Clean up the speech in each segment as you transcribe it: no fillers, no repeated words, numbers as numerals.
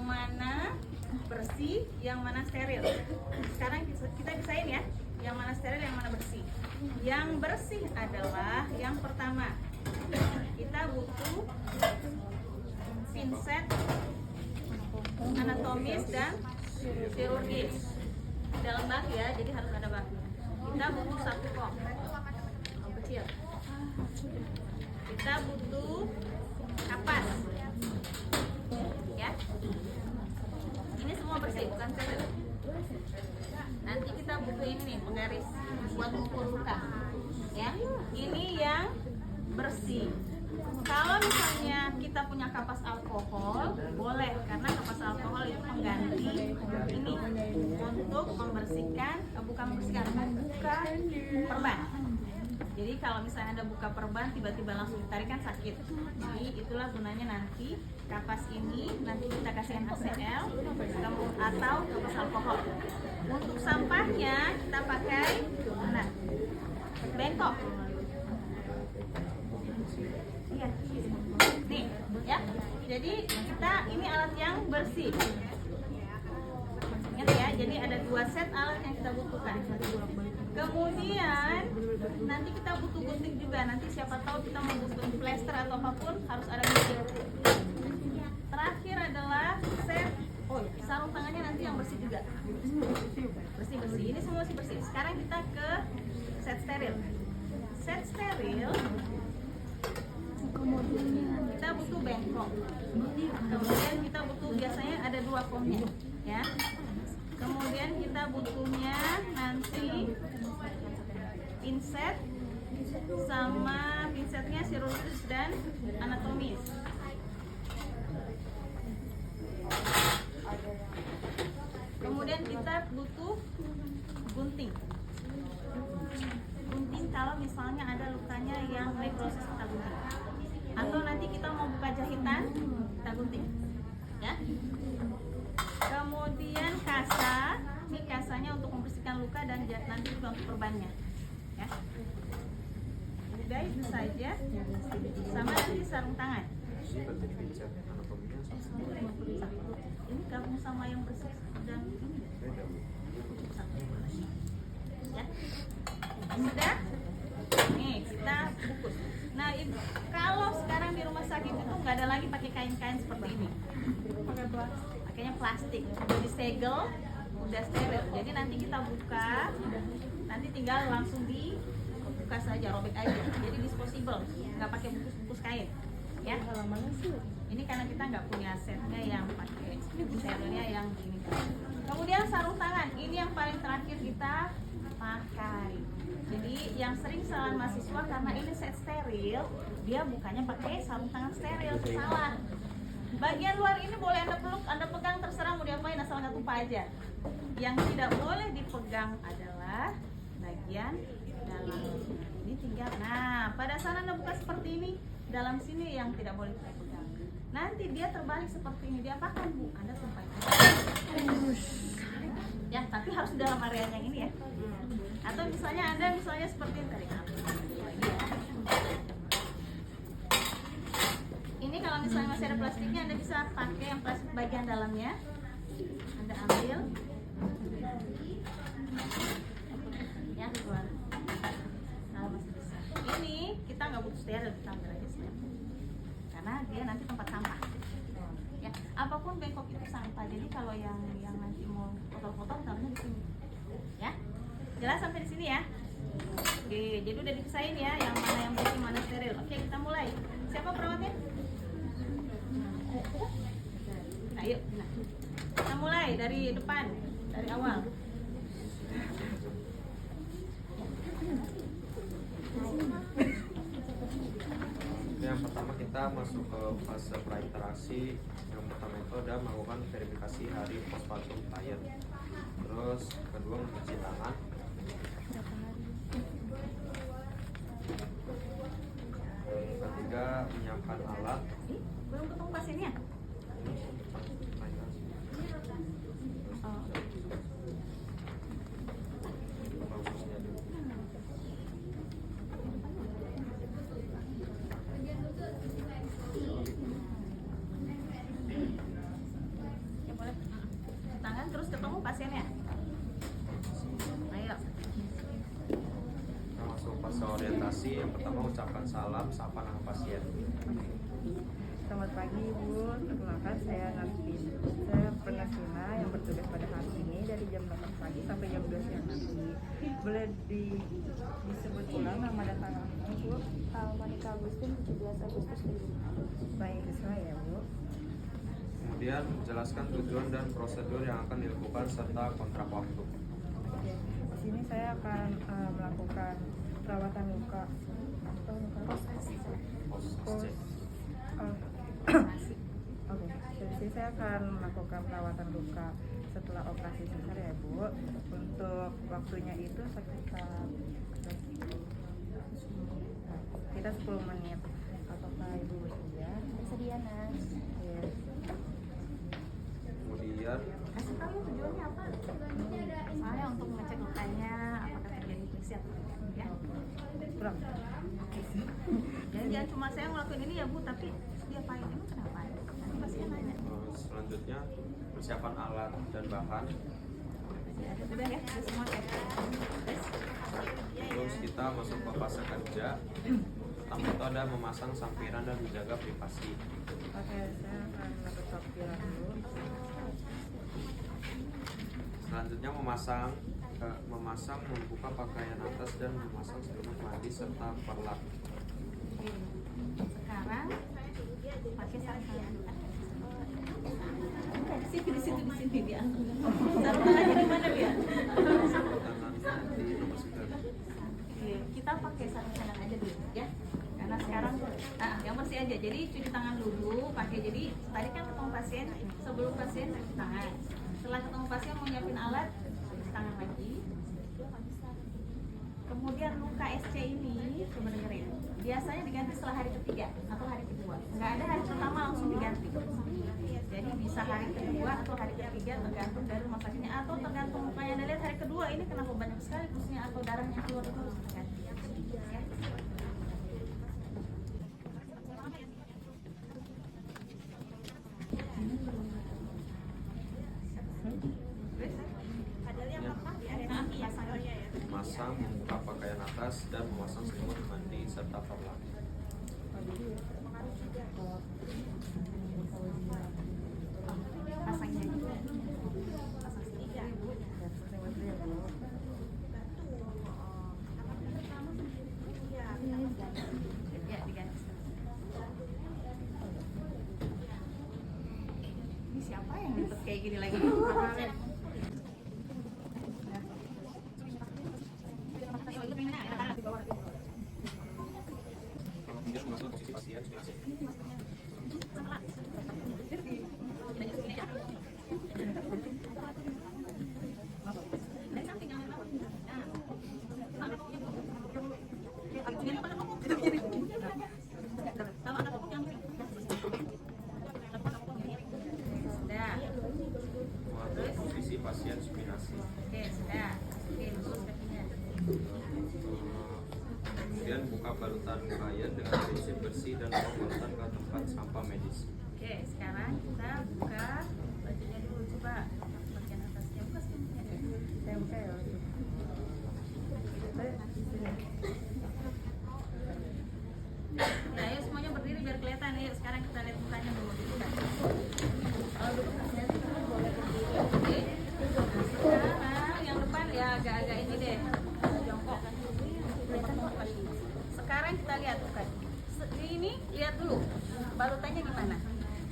mana bersih, yang mana steril. Sekarang kita bisain ya, yang mana steril, yang mana bersih. Yang bersih adalah yang pertama, kita butuh pinset anatomis dan chirurgis. Dalam bak ya, jadi harus ada baknya. Kita butuh 1 kop yang kecil. Kita butuh kapas ya. Ini semua bersih, bukan steril. Nanti kita butuh ini nih, penggaris buat mengukur luka ya. Ini yang bersih. Kalau misalnya kita punya kapas alkohol, boleh, karena kapas alkohol itu pengganti ini untuk membersihkan, bukan buka perban. Jadi kalau misalnya Anda buka perban tiba-tiba langsung ditarik kan sakit. Jadi itulah gunanya nanti kapas ini nanti kita kasih NaCl atau kapas alkohol. Untuk sampahnya kita pakai bengkok. Iya. Nih, ya. Jadi kita ini alat yang bersih. Ingat ya, jadi ada 2 set alat yang kita butuhkan. Kemudian nanti kita butuh gunting juga. Nanti siapa tahu kita mau gunting plester atau apapun harus ada gunting. Terakhir adalah set sarung tangannya nanti yang bersih juga. Bersih. Ini semua bersih. Sekarang kita ke set steril. Set steril kita butuh bengkok. Kemudian kita butuh biasanya ada 2 komnya ya. Kemudian kita butuhnya nanti pinset sama pinsetnya chirurgis dan anatomis. Kemudian kita butuh gunting. Gunting kalau misalnya ada lukanya yang nekrosis kita gunting. Atau nanti kita mau buka jahitan, kita gunting. Ya. Kemudian kasa, ini kasanya untuk membersihkan luka dan nanti juga untuk perbannya. Ya. Udah itu saja. Sama nanti sarung tangan. Ini gabung sama yang bersih dan ini. Ya. Sudah? Nih, kita bungkus. Nah, kalau sekarang di rumah sakit itu nggak ada lagi pakai kain-kain seperti ini. Pakainya plastik. Jadi segel, udah steril. Jadi nanti kita buka, nanti tinggal langsung dibuka saja, robek aja. Jadi disposable, nggak pakai bungkus-bungkus kain. Ya. Ini karena kita nggak punya setnya yang pakai sterilnya yang ini. Kemudian sarung tangan, ini yang paling terakhir kita pakai. Jadi yang sering salah mahasiswa karena ini set steril, dia bukanya pakai sarung tangan steril, salah. Bagian luar ini boleh Anda peluk, Anda pegang, terserah mau diapain asal nggak tumpah aja. Yang tidak boleh dipegang adalah bagian dalam. Ini tinggal. Nah, pada saat Anda buka seperti ini, dalam sini yang tidak boleh kita pegang. Nanti dia terbalik seperti ini, diapakan Bu? Anda tumpahin. Ya, tapi harus di dalam area yang ini ya. Atau misalnya Anda seperti ini tadi. Ini kalau misalnya masih ada plastiknya, Anda bisa pakai yang plastik bagian dalamnya. Anda ambil. Ya, keluar. Kalau masih bisa. Ini kita nggak butuh steril, kita ambil aja steril. Karena dia nanti tempat sampah. Ya, apapun bengkok itu sampah. Jadi kalau yang nanti mau kotor-kotor taruhnya di sini. Ya. Jelas sampai di sini ya. Oke, jadi udah dipisahin ya, yang mana yang bersih, mana steril. Oke, kita mulai. Siapa perawatnya? Nah, yuk. Nah. Kita mulai dari depan, dari awal. Yang pertama kita masuk ke fase prainteraksi. Yang pertama itu adalah melakukan verifikasi hari postpartum diet. Terus kedua mencuci tangan. Ketiga menyiapkan alat. Belum ketemu pasiennya? presentasi. Yang pertama ucapkan salam, sapa nama pasien. Selamat pagi Ibu, perkenalkan saya Nastin. Saya penasina yang bertugas pada hari ini dari jam 8 pagi sampai jam 2 siang nanti. Boleh disebut ulang nama dan tanggalnya Bu? Monica Agustin, 17 Agustus 2005. Baik, sesuai ya Bu. Kemudian jelaskan tujuan dan prosedur yang akan dilakukan serta kontrak waktu. Oke, di sini saya akan melakukan perawatan luka atau luka Post Post- Oke, jadi sini saya akan melakukan perawatan luka setelah operasi sesar ya Bu. Untuk waktunya itu sekitar 10 menit. Apakah Ibu bersedia? Bersedia, Nas. Yes. Kemudian Kasih tahu tujuannya apa? Saya untuk mengecek lukanya apakah terjadi infeksi atau tidak ya. Kurang. Jadi jangan cuma saya ngelakuin ini ya Bu, tapi dia apain emang kenapa? Nanti pasien nanya. selanjutnya persiapan alat dan bahan. Udah ya, udah semua ya. Terus kita masuk ke fase kerja. Pertama itu ada memasang sampiran dan menjaga privasi. Oke, saya akan melakukan sampiran dulu. Selanjutnya memasang, membuka pakaian atas dan memasang selimut mandi serta perlak. Oke. Sekarang pakai sarung di sini dia. Sarung tangannya di mana dia? Tangannya di nomor 9. Oke, kita pakai sarung tangan aja dulu ya. Karena sekarang yang bersih aja. Jadi cuci tangan dulu, pakai. Jadi tadi kan ketemu pasien, sebelum pasien cuci tangan. Setelah ketemu pasien mau nyiapin alat, cuci tangan lagi. Kemudian luka SC ini coba dengerin. Biasanya diganti setelah hari ketiga atau hari kedua. Nggak ada hari pertama langsung diganti. Jadi bisa hari kedua atau hari ketiga tergantung dari rumah sakitnya atau tergantung lukanya. Anda lihat hari kedua ini kenapa banyak sekali plusnya atau darahnya keluar itu harus diganti. Ya. Memasang, membuka pakaian atas dan memasang selimut mandi serta perlak. Pasangnya gitu. Ya, diganti. Ini siapa yang ribet kayak gini lagi? Kemudian masuk ke sisi pasien. Sudah. Mengatur posisi pasien spinasi. Oke, sudah. Oke, lurus kakinya. Kemudian buka balutan kain dengan prinsip bersih dan bawa balutan ke tempat sampah medis. Oke, sekarang kita buka bajunya dulu, coba bagian atasnya buka semuanya. Saya buka ya. Ya, ayo semuanya berdiri biar kelihatan nih. Sekarang kita lihat mukanya dulu. Kalau dulu boleh berdiri. Oke. Nah, sekarang yang depan ya agak-agak ini deh, jongkok. Sekarang kita lihat bukan. Ini lihat dulu balutannya gimana.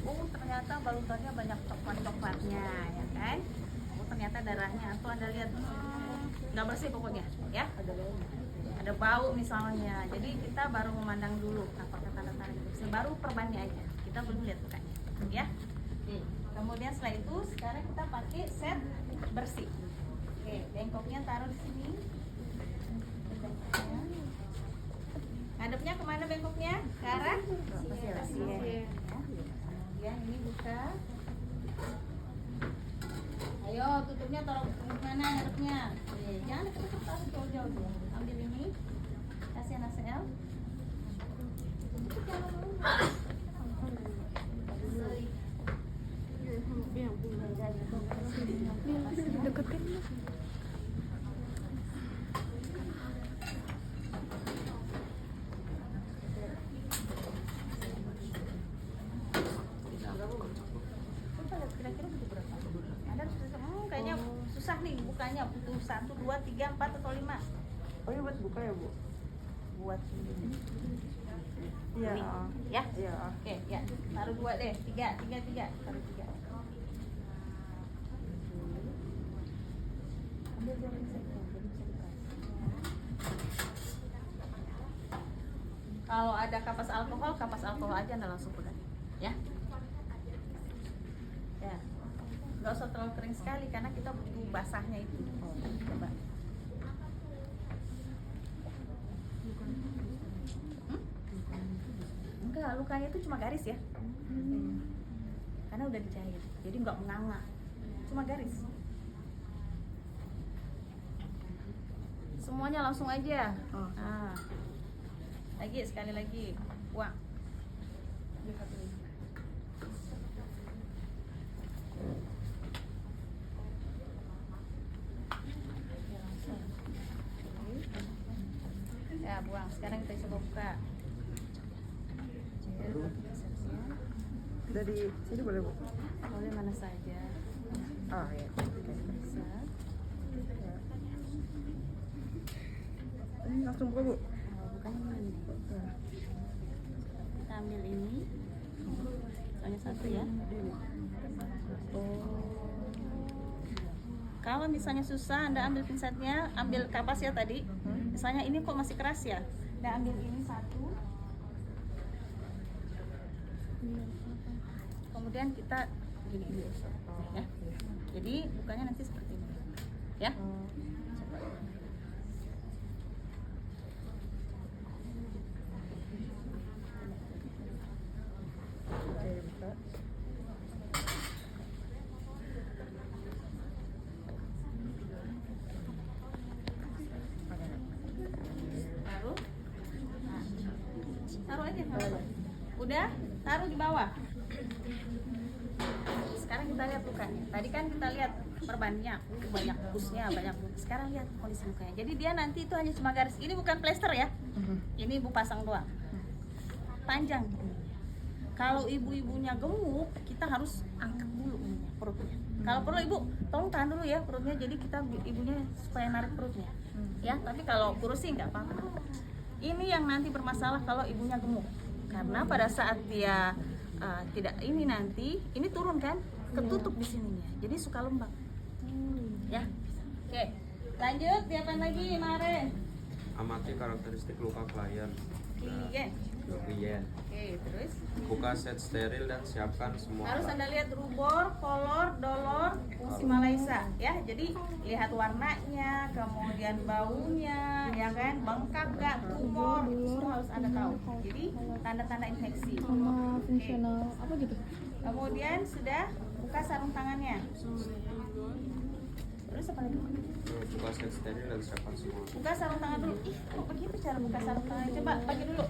Oh, ternyata balutannya banyak coklat-coklatnya, ya kan? Oh, ternyata darahnya. Atau Anda lihat nggak bersih pokoknya, ya? Ada bau misalnya. Jadi kita baru memandang dulu apakah tanda-tanda infeksi. Baru perbannya aja. Kita belum lihat lukanya, ya. Kemudian setelah itu sekarang kita pakai set bersih. Oke, bengkoknya taruh di sini. Ngadepnya kemana bengkoknya? Ke arah pasien. Ya. Kemudian ini buka. Ayo tutupnya taruh kemana ngadepnya? Jangan deket-deket, taruh jauh-jauh dia. Ambil ini, kasih NaCl. susah nih bukanya, butuh 1, 2, 3, 4 atau 5. Oh ini buat buka ya Bu? Buat ini. Iya. Ya. Iya. Oke, ya. Taruh 2 deh. 3. Taruh 3. Ambil jam saya, jadi bisa dikasih. Kalau ada kapas alkohol aja Anda langsung pegang. Ya. Ya. Nggak usah terlalu kering sekali karena kita butuh basahnya itu. Coba. Enggak, lukanya itu cuma garis ya. Karena udah dijahit. Jadi nggak menganga. Cuma garis. Semuanya langsung aja. Nah. Lagi sekali lagi. Buang. Ya, buang. Sekarang kita coba buka. Dari sini boleh Bu? Boleh mana saja. Oh iya. Bisa. Ini langsung buka Bu? Bukan ini. Kita ambil ini. Soalnya satu ya. Kalau misalnya susah, Anda ambil pinsetnya, ambil kapas ya tadi. Misalnya ini kok masih keras ya. Anda ambil ini satu. Kemudian kita gini ya. Jadi bukanya nanti seperti ini. Ya. Coba. Oke, buka. Taruh. Nah, taruh aja. Udah, taruh di bawah. Sekarang kita lihat lukanya. Tadi kan kita lihat perbannya, banyak busnya, banyak. Sekarang lihat kondisi lukanya. Jadi dia nanti itu hanya cuma garis. Ini bukan plester ya. Ini ibu pasang doang. Panjang. Kalau ibu-ibunya gemuk, kita harus angkat dulu ininya, perutnya. Kalau perlu ibu, tolong tahan dulu ya perutnya. Jadi kita ibunya supaya narik perutnya. Ya, tapi kalau kurus sih nggak apa-apa. Ini yang nanti bermasalah kalau ibunya gemuk. Karena pada saat dia tidak ini nanti, ini turun kan, ketutup di sininya. Jadi suka lembab. Ya. Oke. Lanjut, siapaan lagi, Mare? Amati karakteristik luka klien. Klien. Oke, terus Buka set steril dan siapkan semua harus alat. Anda lihat rubor, kolor, dolor, fungsi Malaysia ya. Jadi lihat warnanya, kemudian baunya, ya kan, bengkak gak, tumor, semua harus Anda tahu. Jadi tanda-tanda infeksi. Sama fungsional apa gitu? Kemudian sudah buka sarung tangannya. Terus apa lagi? Buka set steril dan siapkan semua alat. Buka sarung tangan dulu. Ih, kok begitu cara buka sarung tangan? Coba pakai dulu.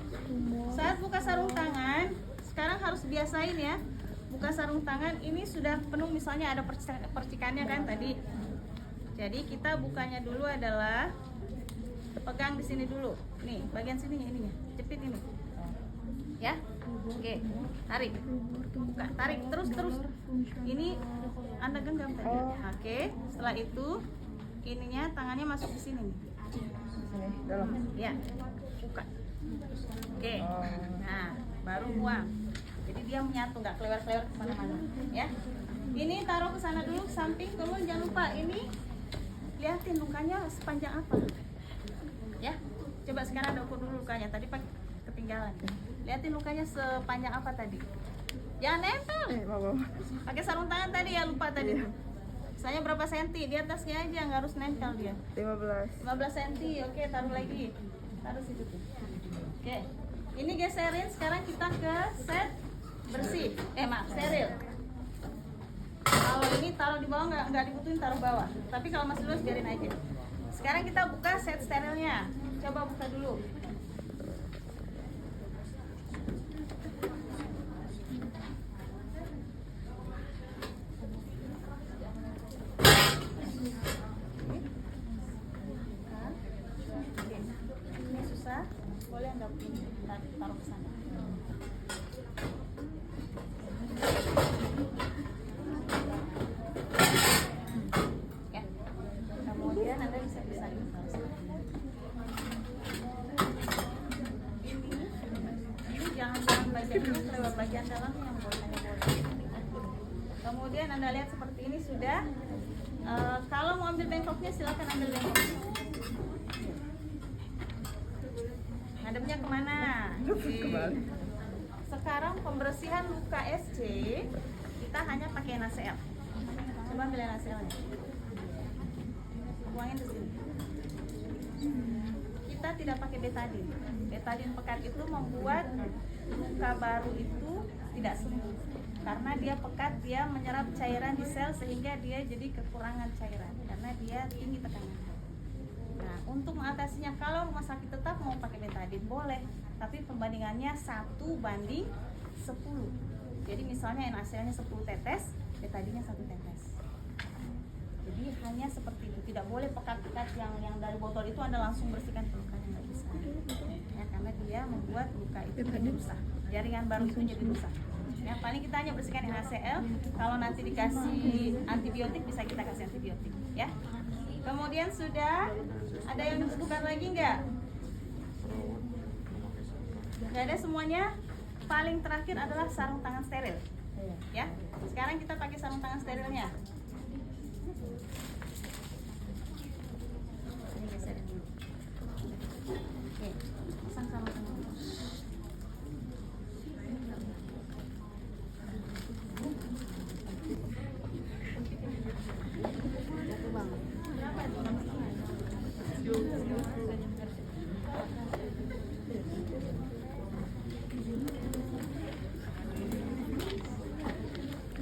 Saat buka sarung tangan, sekarang harus biasain ya. Buka sarung tangan ini sudah penuh, misalnya ada percikannya kan tadi. Jadi kita bukanya dulu adalah pegang di sini dulu. Nih, bagian sininya ininya. Jepit ini. Ya. Oke. Tarik. Buka, tarik terus. Ini Anda genggam tadi. Oke. Setelah itu ininya tangannya masuk di sini nih. Sini, dalam. Ya. Buka. Oke. Nah, baru buang. Jadi dia menyatu, nggak kelewar-kelewar kemana-mana. Ya. Ini taruh ke sana dulu, samping. Kemudian jangan lupa ini lihatin lukanya sepanjang apa. Ya. Coba sekarang Anda ukur dulu lukanya. Tadi ketinggalan. Lihatin lukanya sepanjang apa tadi. Jangan nempel. Mau. Pakai sarung tangan tadi ya, lupa tadi tuh. Misalnya berapa senti, di atasnya aja, nggak harus nempel dia. 15. 15 cm, oke, taruh lagi. Taruh situ tuh. Oke. Ini geserin, sekarang kita ke set bersih. Steril. Kalau ini taruh di bawah nggak dibutuhin, taruh bawah. Tapi kalau masih luas biarin aja. Sekarang kita buka set sterilnya. Coba buka dulu. Ini susah, boleh Anda taruh ke sana. Ya. Kemudian Anda lihat seperti ini sudah. Kalau mau ambil bengkoknya silakan ambil bengkoknya. Ngadepnya kemana? Kebalik. Sekarang pembersihan luka SC kita hanya pakai NaCl. Coba ambil NaCl-nya. Buangin ke sini. Kita tidak pakai betadin. Betadin pekat itu membuat luka baru itu tidak sembuh. Karena dia pekat, dia menyerap cairan di sel sehingga dia jadi kekurangan cairan karena dia tinggi tekanan. Nah, untuk mengatasinya kalau rumah sakit tetap mau pakai betadin boleh, tapi pembandingannya 1:10. Jadi misalnya NaCl-nya 10 tetes, betadinnya 1 tetes. Jadi hanya seperti itu, tidak boleh pekat-pekat yang dari botol itu Anda langsung bersihkan ke lukanya, nggak bisa. Ya, karena dia membuat luka itu jadi rusak, jaringan baru itu jadi rusak. Ya, paling kita hanya bersihkan NaCl. Kalau nanti dikasih antibiotik bisa kita kasih antibiotik, ya. Kemudian sudah ada yang dibutuhkan lagi nggak? Nggak ada semuanya. Paling terakhir adalah sarung tangan steril. Ya, sekarang kita pakai sarung tangan sterilnya. Ini geserin dulu. Oke, pasang sarung tangan.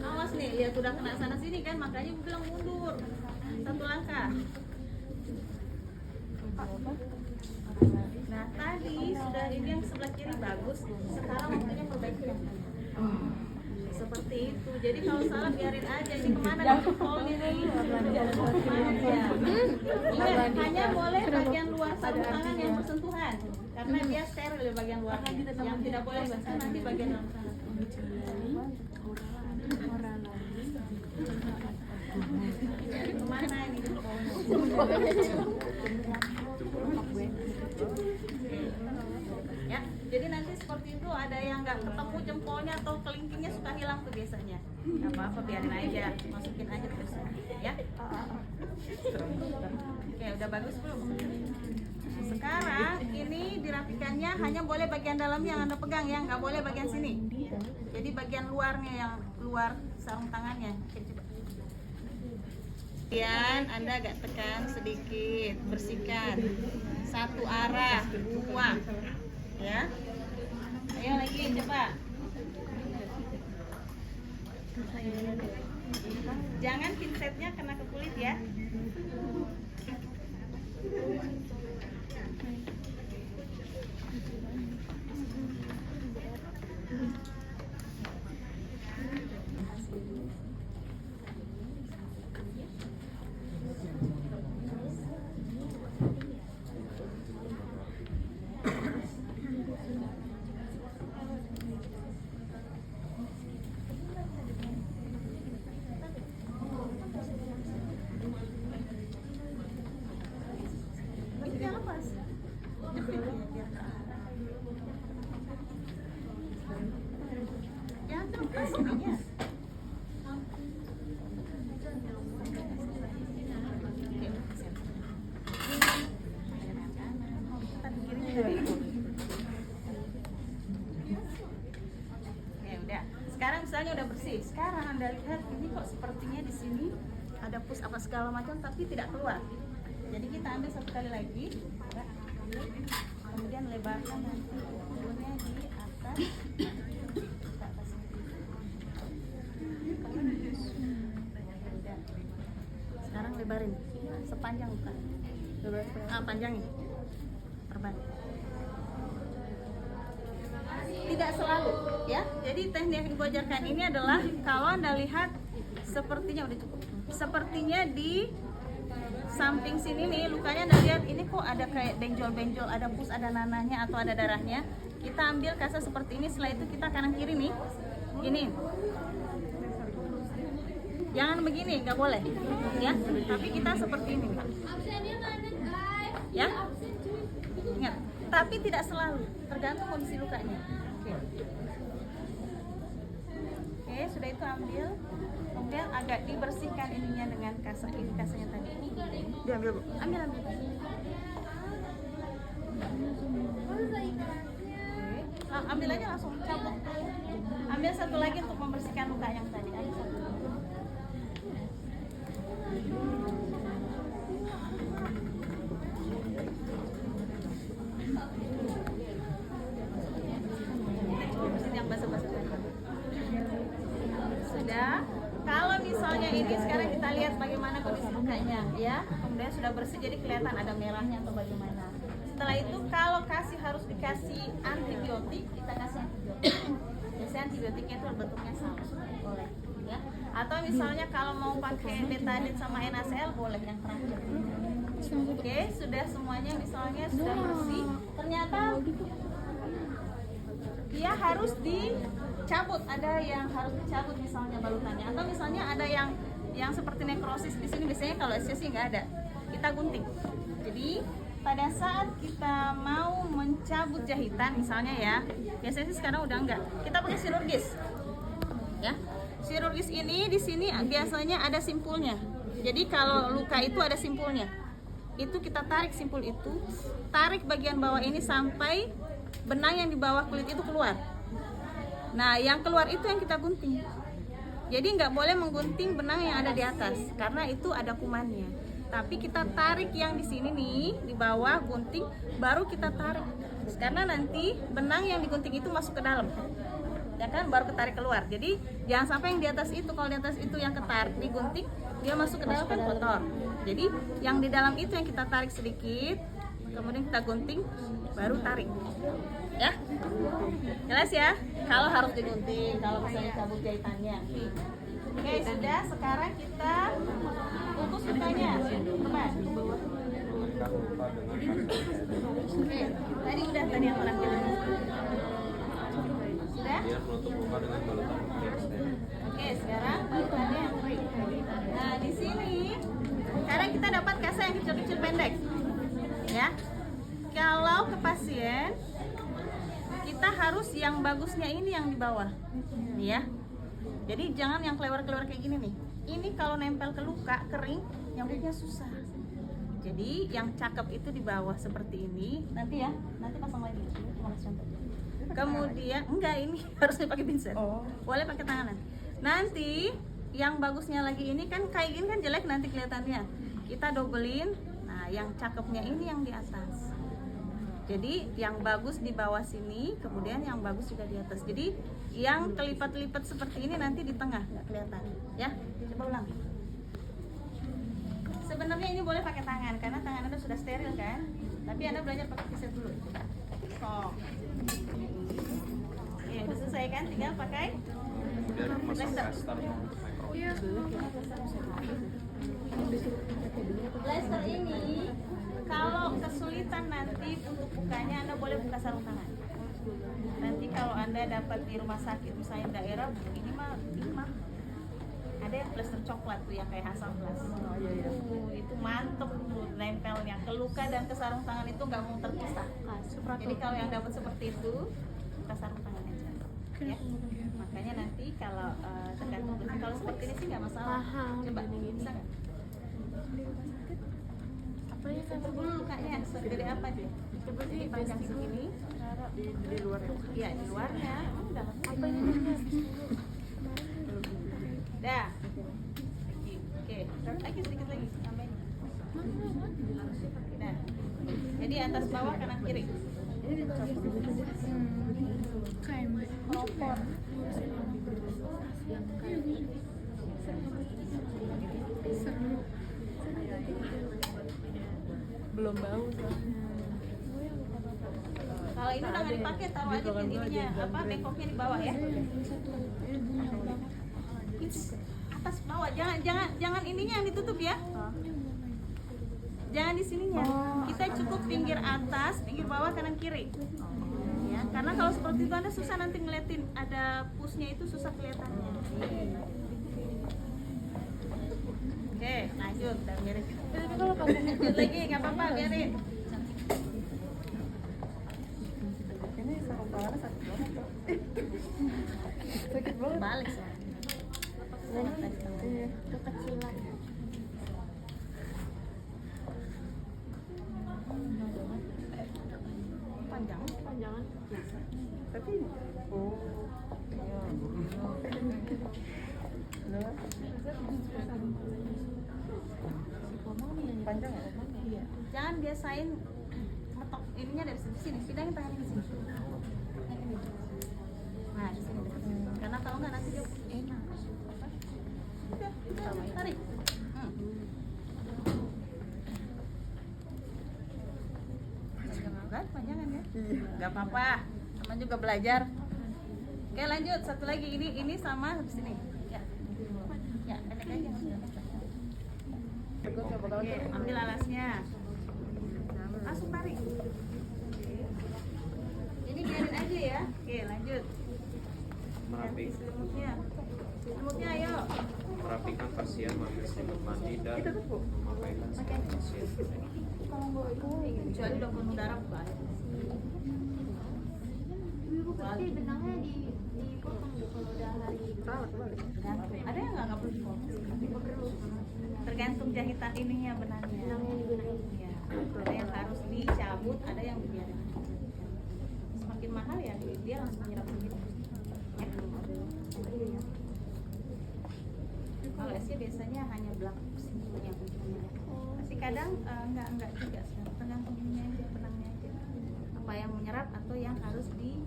Awas nih, lihat udah kena sana sini kan, makanya gue bilang mundur 1 langkah. Nah tadi sudah ini yang sebelah kiri bagus, sekarang waktunya perbaiki yang kanan. Seperti itu. Jadi kalau salah biarin aja. Ini kemana kontrolnya nih? Kemana dia? Ingat, hanya boleh bagian luar sarung tangan yang bersentuhan, karena dia steril di bagian luarnya. Yang tidak boleh basah nanti bagian dalam sana. Kemana ini? Ya, jadi nanti seperti itu ada yang nggak ketemu jempolnya atau kelingkingnya suka hilang tuh biasanya. Nggak apa-apa, biarin aja, masukin aja terus, ya. Oke, udah bagus belum? Sekarang ini dirapikannya hanya boleh bagian dalamnya yang Anda pegang ya, nggak boleh bagian sini. Jadi bagian luarnya yang luar sarung tangannya. Oke, coba. Kemudian Anda agak tekan sedikit, bersihkan. 1 arah, buang. Ya. Ayo lagi, coba. Jangan pinsetnya kena ke kulit ya. Sekarang misalnya udah bersih. Sekarang Anda lihat ini kok sepertinya di sini ada pus apa segala macam tapi tidak keluar. Jadi kita ambil 1 kali lagi, kemudian lebarkan nanti ukurannya di atas. Sekarang lebarin sepanjang luka. Panjangnya. Perban. Tidak selalu ya. Jadi teknik yang Ibu ajarkan ini adalah kalau Anda lihat sepertinya udah cukup. Sepertinya di samping sini nih lukanya Anda lihat ini kok ada kayak benjol-benjol, ada pus, ada nanahnya atau ada darahnya. Kita ambil kaca seperti ini, setelah itu kita kanan kiri nih. Gini. Jangan begini, nggak boleh. Ya. Tapi kita seperti ini. Ya. Ingat, tapi tidak selalu, tergantung kondisi lukanya. Oke, Oke, sudah itu ambil. Kemudian agak dibersihkan ininya dengan kasanya tadi. Diambil Bu. Ambil. Oke. Ambil aja langsung cabut. Ambil satu lagi untuk membersihkan luka yang tadi. Ambil satu. Yang basah-basah tadi. Sudah. Kalau misalnya ini sekarang kita lihat bagaimana kondisi lukanya, ya. Kemudian sudah bersih jadi kelihatan ada merahnya atau bagaimana. Setelah itu kalau harus dikasih antibiotik, kita kasih antibiotik. Biasanya antibiotiknya itu bentuknya sama, boleh, ya. Atau misalnya kalau mau pakai betadine sama NaCl boleh yang terakhir. Oke, sudah semuanya misalnya sudah bersih. Ternyata dia harus dicabut, ada yang harus dicabut misalnya balutannya, atau misalnya ada yang seperti nekrosis di sini. Biasanya kalau sih nggak ada, kita gunting. Jadi pada saat kita mau mencabut jahitan misalnya ya, biasanya sih sekarang udah enggak, kita pakai chirurgis, ya. Chirurgis ini di sini biasanya ada simpulnya. Jadi kalau luka itu ada simpulnya, itu kita tarik simpul itu, tarik bagian bawah ini sampai benang yang di bawah kulit itu keluar. Nah, yang keluar itu yang kita gunting. Jadi nggak boleh menggunting benang yang ada di atas, karena itu ada kumannya. Tapi kita tarik yang di sini nih, di bawah gunting, baru kita tarik. Karena nanti benang yang digunting itu masuk ke dalam, ya kan, baru ketarik keluar. Jadi jangan sampai yang di atas itu, kalau di atas itu yang ketarik digunting, dia masuk ke dalam kan kotor. Jadi yang di dalam itu yang kita tarik sedikit, kemudian kita gunting, baru tarik. Ya, jelas ya. Kalau harus digunting, kalau misalnya cabut jahitannya. Oke, sudah. Sekarang kita kukus lukanya. Coba. Oke, tadi udah tadi yang terakhir. Sudah? Dia menutup luka dengan balutan poliester. Oke, sekarang balutannya yang kering. Nah, di sini sekarang kita dapat kasa yang kecil-kecil pendek. Ya. Kalau ke pasien, kita harus yang bagusnya ini yang di bawah, ya. Jadi jangan yang kelewar-kelewar kayak gini nih. Ini kalau nempel ke luka kering, nyambutnya susah. Jadi yang cakep itu di bawah seperti ini. Nanti ya, nanti pasang lagi. Ini cuma contoh. Kemudian enggak, ini harusnya pakai pinset. Boleh pakai tangan. Nanti yang bagusnya lagi ini kan kayak gini kan jelek nanti kelihatannya. Kita dobelin. Nah, yang cakepnya ini yang di atas. Jadi yang bagus di bawah sini, kemudian yang bagus juga di atas. Jadi yang kelipat-lipat seperti ini nanti di tengah, nggak kelihatan, ya. Coba ulang. Sebenarnya ini boleh pakai tangan karena tangan Anda sudah steril kan. Tapi Anda belajar pakai pinset dulu. Coba. Ya, udah selesai kan? Tinggal pakai. Kemudian masuk plaster mikro. Blaster ini kalau kesulitan nanti untuk bukanya, Anda boleh buka sarung tangan. Nanti kalau Anda dapat di rumah sakit misalnya daerah, ini mah ada yang plaster coklat tuh yang kayak Hasan Plus. Itu mantep tuh nempelnya ke luka dan ke sarung tangan itu nggak mau terpisah. Jadi kalau yang dapat seperti itu, buka sarung tangan aja. Ya. Makanya nanti kalau tergantung kalau seperti ini sih nggak masalah. Coba bisa nggak? Sentuh dulu lukanya, segede apa dia? Coba sih panjang segini. Di luar ya. Iya, di luarnya. Udah. Apa ini? Dah. Oke, lagi sedikit lagi tambahin. Nah. Jadi atas bawah kanan kiri. Kopor. Belum bau soalnya. Kalau ini udah nggak dipakai, taruh aja di ininya, apa bengkoknya di bawah ya. Atas bawah, jangan ininya yang ditutup ya. Jangan di sininya. Kita cukup pinggir atas, pinggir bawah, kanan kiri. Ya, karena kalau seperti itu Anda susah nanti ngeliatin ada pusnya itu susah kelihatannya. Oke, lanjut, udah beres. Lanjut lagi, nggak apa-apa, biarin. Ini sarung tangannya sakit banget. Sakit banget. Balik soalnya. kekecilan. Panjang. Panjangan. Tapi oh iya. Loh, panjang ya? Iya. Jangan biasain metok ininya dari sini, pindahin tangannya ke sini. Nah, di sini dekat sini. Karena kalau nggak nanti dia enak. Udah, tarik. Panjang banget, panjangan ya? Iya. Gak apa-apa, sama juga belajar. Oke lanjut, satu lagi ini sama habis ini. Ya, pendek aja. Oke, ambil alasnya. Langsung tarik. Ini biarin aja ya. Oke, lanjut. Merapi, Ganti selimutnya. Selimutnya ayo. merapikan pasien, mengambil selimut mandi dan memakaikan selimut pasien. Kalau nggak itu, Kecuali udah penuh darah, Pak. ibu pasti benangnya dipotong bu kalau udah hari Tergantung. Ada yang nggak perlu dipotong. Tergantung jahitan ininya benangnya. benangnya digunain. Ya, ada yang harus dicabut, ada yang dibiarin. Semakin mahal ya dia langsung nyerap begitu. Kalau SC biasanya hanya belakang sini yang ujungnya. Tapi kadang enggak juga, tergantung ininya aja, benangnya aja. Apa yang menyerap atau yang harus di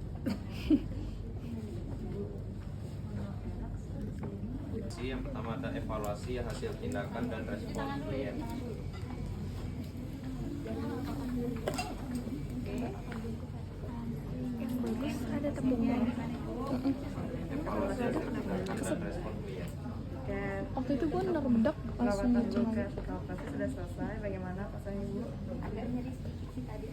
Yang pertama ada evaluasi hasil tindakan dan cuci respon tangan dulu ya. klien. Oke. Yang bagus ada tepungnya. Evaluasi hasil tindakan dan respon klien. Dan Waktu itu gue bedak langsung perawatan cuman. luka setelah operasi sudah selesai. Bagaimana rasanya ibu? Agak nyeri sedikit sih tadi.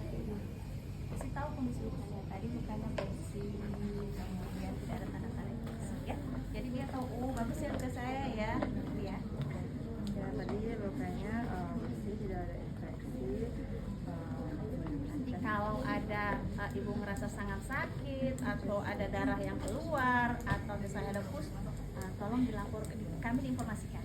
Kasih tahu kondisi lukanya tadi, lukanya bersih, kemudian tidak ada tanda-tanda infeksi ya. Jadi dia tahu, oh bagus ya luka saya ya, gitu ya. Ya tadi lukanya bersih, tidak ada infeksi. Nanti kalau ada ibu ngerasa sangat sakit atau ada darah yang keluar atau misalnya ada pus, tolong dilapor ke kami, diinformasikan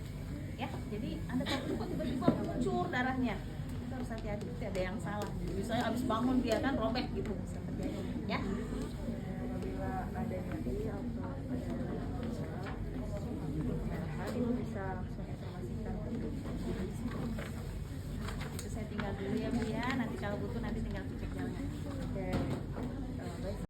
ya. Jadi anda tahu kok tiba-tiba muncul darahnya, itu harus hati-hati, tidak ada yang salah. Misalnya abis bangun dia kan robek gitu bisa terjadi ya. Apabila ada nyeri atau ada ibu bisa langsung informasikan ke Itu saya tinggal dulu ya Bu ya, nanti kalau butuh nanti tinggal